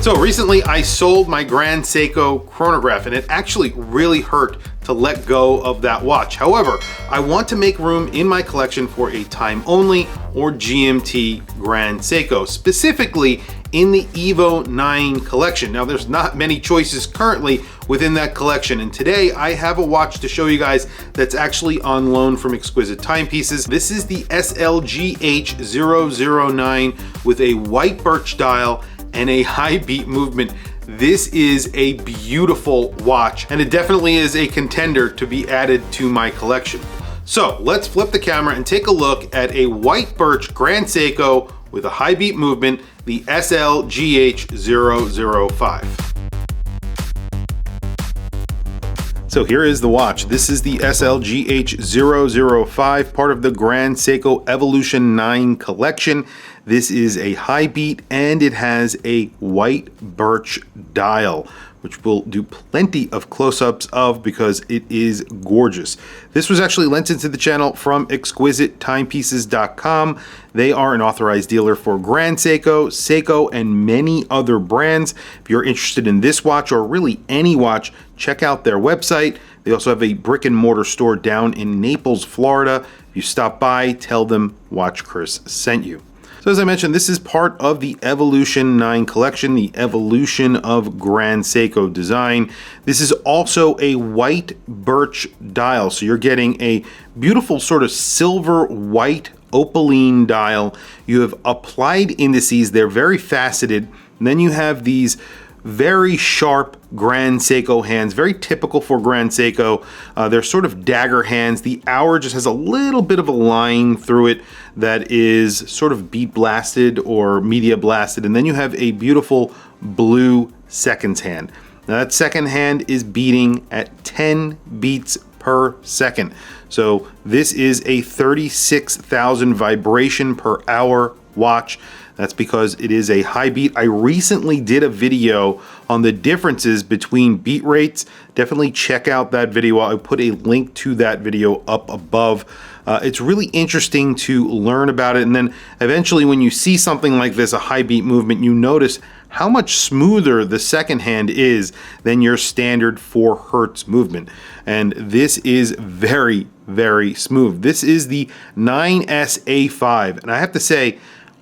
So recently I sold my Grand Seiko chronograph and it actually really hurt to let go of that watch. However, I want to make room in my collection for a time only or GMT Grand Seiko, specifically in the Evo 9 collection. Now there's not many choices currently within that collection, and today I have a watch to show you guys that's actually on loan from Exquisite Timepieces. This is the SLGH009 with a white birch dial and a high beat movement. This is a beautiful watch, and it definitely is a contender to be added to my collection. So let's flip the camera and take a look at a white birch Grand Seiko with a high beat movement, the SLGH005. So here is the watch. This is the SLGH005, part of the Grand Seiko Evolution 9 collection. This is a high beat and it has a white birch dial, which we'll do plenty of close-ups of because it is gorgeous. This was actually lent into the channel from ExquisiteTimepieces.com. They are an authorized dealer for Grand Seiko, Seiko, and many other brands. If you're interested in this watch or really any watch, check out their website. They also have a brick and mortar store down in Naples, Florida. If you stop by, tell them Watch Chris sent you. So as I mentioned, this is part of the Evolution 9 collection, the evolution of Grand Seiko design. This is also a white birch dial, so you're getting a beautiful sort of silver white opaline dial. You have applied indices, they're very faceted, and then you have these very sharp Grand Seiko hands, very typical for Grand Seiko. They're sort of dagger hands. The hour just has a little bit of a line through it that is sort of beat blasted or media blasted, and then you have a beautiful blue seconds hand. Now that second hand is beating at 10 beats per second. So this is a 36,000 vibration per hour watch. That's because it is a high beat. I recently did a video on the differences between beat rates. Definitely check out that video. I'll put a link to that video up above. It's really interesting to learn about it. And then eventually when you see something like this, a high beat movement, you notice how much smoother the second hand is than your standard 4 Hertz movement. And this is very, very smooth. This is the 9SA5. And I have to say,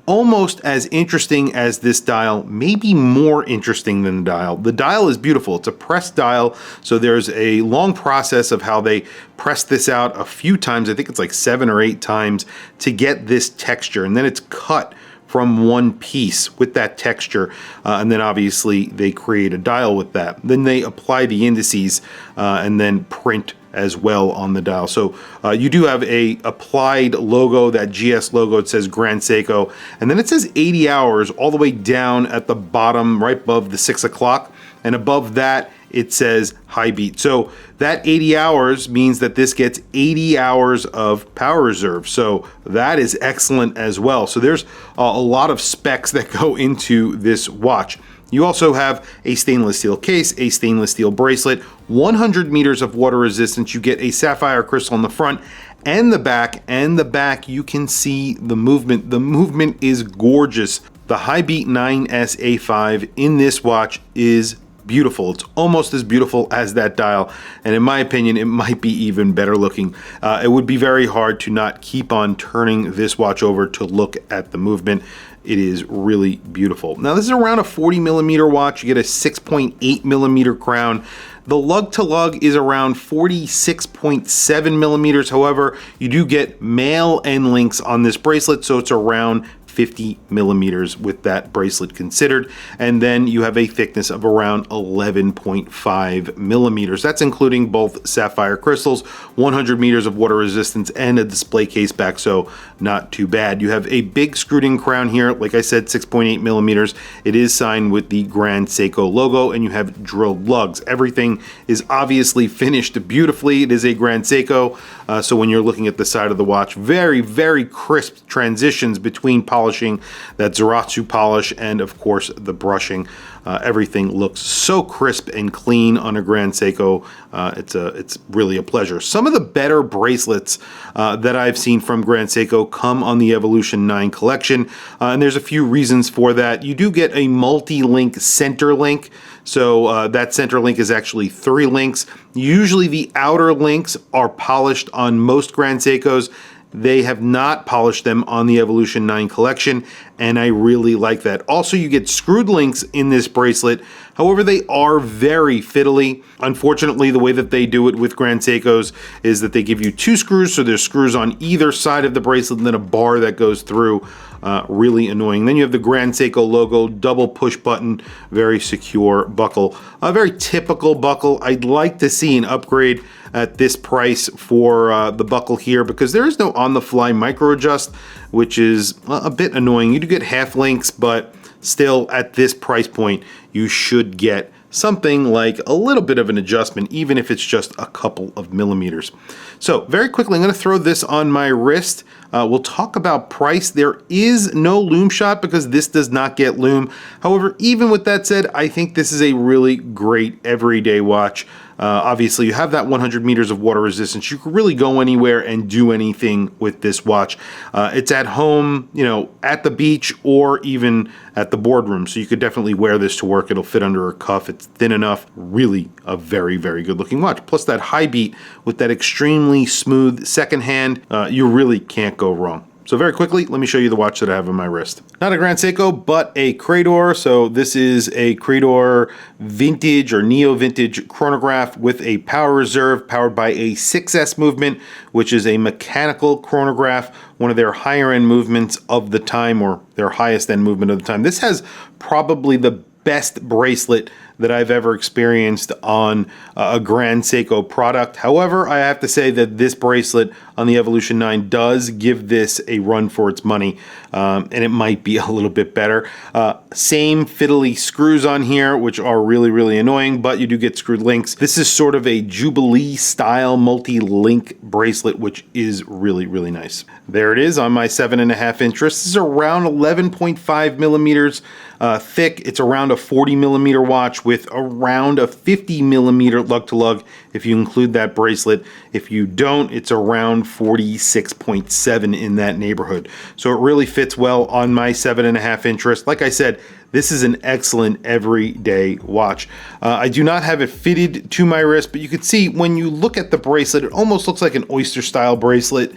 almost as interesting as this dial, maybe more interesting than the dial. The dial is beautiful. It's a pressed dial, so there's a long process of how they press this out a few times. I think it's like 7 or 8 times to get this texture, and then it's cut from one piece with that texture, and then obviously they create a dial with that. Then they apply the indices and then print as well on the dial. So you do have a applied logo, that GS logo. It says Grand Seiko, and then it says 80 hours all the way down at the bottom right above the 6 o'clock, and above that it says high beat. So that 80 hours means that this gets 80 hours of power reserve. So that is excellent as well. So there's a lot of specs that go into this watch. You also have a stainless steel case, a stainless steel bracelet, 100 meters of water resistance. You get a sapphire crystal in the front and the back. And the back, you can see the movement. The movement is gorgeous. The high beat 9SA5 in this watch is beautiful. It's almost as beautiful as that dial, and in my opinion it might be even better looking. It would be very hard to not keep on turning this watch over to look at the movement. It is really beautiful. Now this is around a 40 millimeter watch. You get a 6.8 millimeter crown. The lug to lug is around 46.7 millimeters. However, you do get male end links on this bracelet, so it's around 50 millimeters with that bracelet considered, and then you have a thickness of around 11.5 millimeters. That's including both sapphire crystals, 100 meters of water resistance, and a display case back, so not too bad. You have a big screwed in crown here, like I said, 6.8 millimeters. It is signed with the Grand Seiko logo, and you have drilled lugs. Everything is obviously finished beautifully. It is a Grand Seiko, so when you're looking at the side of the watch, very, very crisp transitions between polymer polishing, that Zaratsu polish, and of course the brushing. Everything looks so crisp and clean on a Grand Seiko. It's really a pleasure. Some of the better bracelets that I've seen from Grand Seiko come on the Evolution 9 collection, and there's a few reasons for that. You do get a multi-link center link, so that center link is actually 3 links. Usually the outer links are polished on most Grand Seikos. They have not polished them on the Evolution 9 collection, and I really like that. Also, you get screwed links in this bracelet. However, they are very fiddly. Unfortunately, the way that they do it with Grand Seikos is that they give you 2 screws, so there's screws on either side of the bracelet and then a bar that goes through. Really annoying. Then you have the Grand Seiko logo, double push button, very secure buckle. A very typical buckle. I'd like to see an upgrade at this price for the buckle here, because there is no on-the-fly micro adjust, which is a bit annoying. You do get half links, but still at this price point, you should get something like a little bit of an adjustment, even if it's just a couple of millimeters. So very quickly, I'm going to throw this on my wrist. We'll talk about price. There is no lume shot because this does not get lume. However, even with that said, I think this is a really great everyday watch. Obviously, you have that 100 meters of water resistance. You can really go anywhere and do anything with this watch. It's at home, you know, at the beach, or even at the boardroom. So you could definitely wear this to work. It'll fit under a cuff. It's thin enough. Really a very, very good looking watch. Plus that high beat with that extremely smooth second hand, you really can't go wrong. So very quickly, let me show you the watch that I have on my wrist. Not a Grand Seiko, but a Crador. So this is a Crador vintage or neo-vintage chronograph with a power reserve powered by a 6S movement, which is a mechanical chronograph, one of their higher end movements of the time, or their highest end movement of the time. This has probably the best bracelet that I've ever experienced on a Grand Seiko product. However, I have to say that this bracelet on the Evolution 9 does give this a run for its money, and it might be a little bit better. Same fiddly screws on here, which are really, really annoying, but you do get screwed links. This is sort of a Jubilee style multi-link bracelet, which is really, really nice. There it is on my 7.5 inch wrist. This is around 11.5 millimeters thick. It's around a 40 millimeter watch with around a 50 millimeter lug to lug if you include that bracelet. If you don't, it's around 46.7 in that neighborhood. So it really fits well on my 7.5 inch wrist. Like I said, this is an excellent everyday watch. I do not have it fitted to my wrist, but you can see when you look at the bracelet, it almost looks like an oyster style bracelet.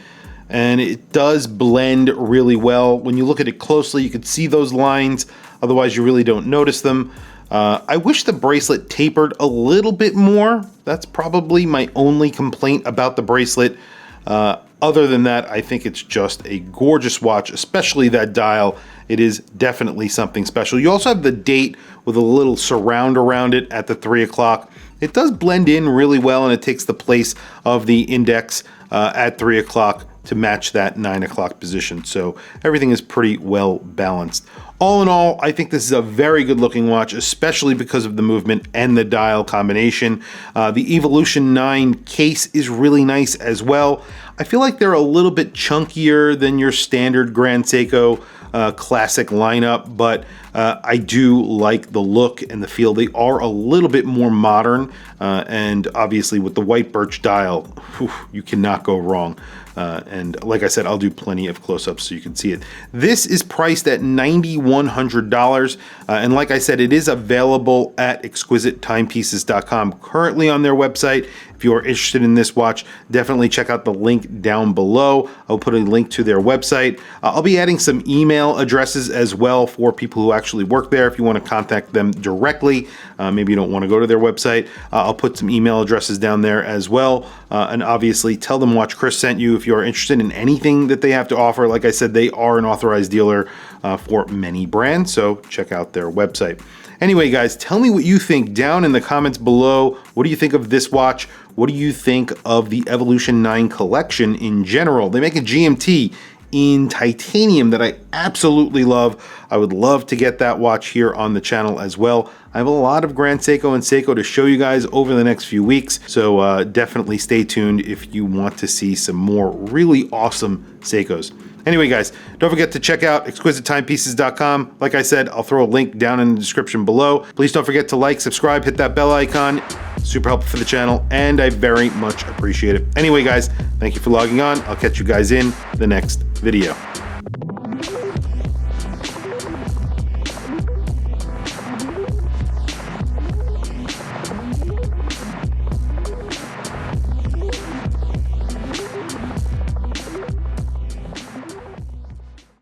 And it does blend really well. When you look at it closely, you can see those lines. Otherwise, you really don't notice them. I wish the bracelet tapered a little bit more. That's probably my only complaint about the bracelet. Other than that, I think it's just a gorgeous watch, especially that dial. It is definitely something special. You also have the date with a little surround around it at the 3 o'clock. It does blend in really well, and it takes the place of the index at 3 o'clock to match that 9 o'clock position. So everything is pretty well balanced. All in all, I think this is a very good looking watch, especially because of the movement and the dial combination. The Evolution 9 case is really nice as well. I feel like they're a little bit chunkier than your standard Grand Seiko classic lineup, but I do like the look and the feel. They are a little bit more modern, and obviously with the white birch dial, whew, you cannot go wrong. And like I said, I'll do plenty of close-ups so you can see it. This is priced at $9,100, and like I said, it is available at exquisitetimepieces.com, currently on their website. If you are interested in this watch, definitely check out the link down below. I'll put a link to their website. I'll be adding some email addresses as well for people who actually work there. If you want to contact them directly, maybe you don't want to go to their website, I'll put some email addresses down there as well. And obviously tell them Watch Chris sent you if you are interested in anything that they have to offer. Like I said, they are an authorized dealer for many brands, so check out their website. Anyway, guys, tell me what you think down in the comments below. What do you think of this watch? What do you think of the Evolution 9 collection in general? They make a GMT in titanium that I absolutely love. I would love to get that watch here on the channel as well. I have a lot of Grand Seiko and Seiko to show you guys over the next few weeks, so definitely stay tuned if you want to see some more really awesome Seikos. Anyway, guys, don't forget to check out exquisitemepieces.com. Like I said, I'll throw a link down in the description below. Please don't forget to like, subscribe, hit that bell icon. Super helpful for the channel, and I very much appreciate it. Anyway, guys, thank you for logging on. I'll catch you guys in the next video.